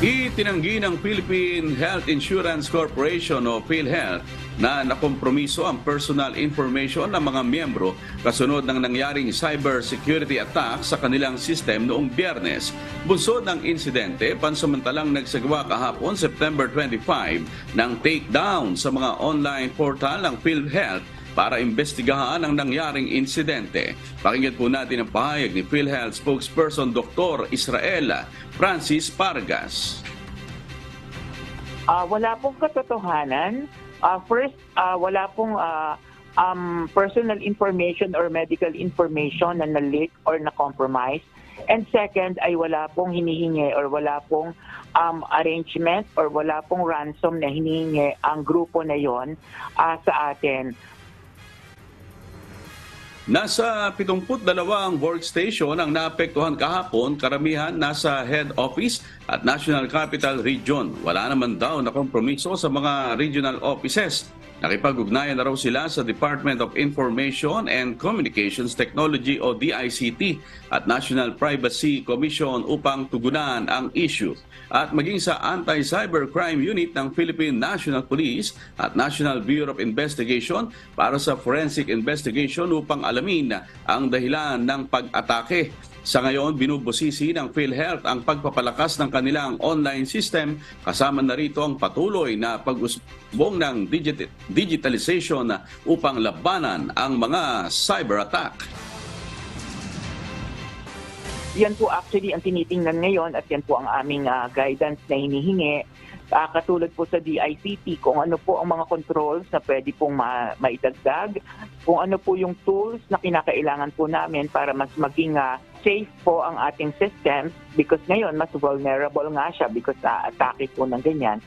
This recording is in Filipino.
Itinanggi ng Philippine Health Insurance Corporation o PhilHealth na nakompromiso ang personal information ng mga miyembro kasunod ng nangyaring cybersecurity attack sa kanilang system noong Biyernes. Bunsod ng insidente, pansamantalang nagsagawa kahapon September 25 ng takedown sa mga online portal ng PhilHealth para imbestigahan ang nangyaring insidente. Pakinggan po natin ang pahayag ni PhilHealth spokesperson Dr. Israel Francis Pargas. Wala pong katotohanan. First, wala pong personal information or medical information na na-leak or na-compromise. And second, ay wala pong hinihingi or wala pong arrangement or wala pong ransom na hinihingi ang grupo na yon sa atin. Nasa 72 workstation ang naapektuhan kahapon, karamihan nasa head office at National Capital Region. Wala naman daw na kompromiso sa mga regional offices. Nakipag-ugnayan na raw sila sa Department of Information and Communications Technology o DICT at National Privacy Commission upang tugunan ang issue. At maging sa Anti-Cybercrime Unit ng Philippine National Police at National Bureau of Investigation para sa forensic investigation upang alamin ang dahilan ng pag-atake. Sa ngayon, binubusisi ng PhilHealth ang pagpapalakas ng kanilang online system kasama na rito ang patuloy na pag-usbong ng digitalization upang labanan ang mga cyber attack. Yan po actually ang tinitingnan ngayon at yan po ang aming guidance na hinihingi. Katulad po sa DICT, kung ano po ang mga controls na pwede pong maidagdag, kung ano po yung tools na kinakailangan po namin para mas maging safe po ang ating systems because ngayon mas vulnerable nga siya because atake po ng ganyan.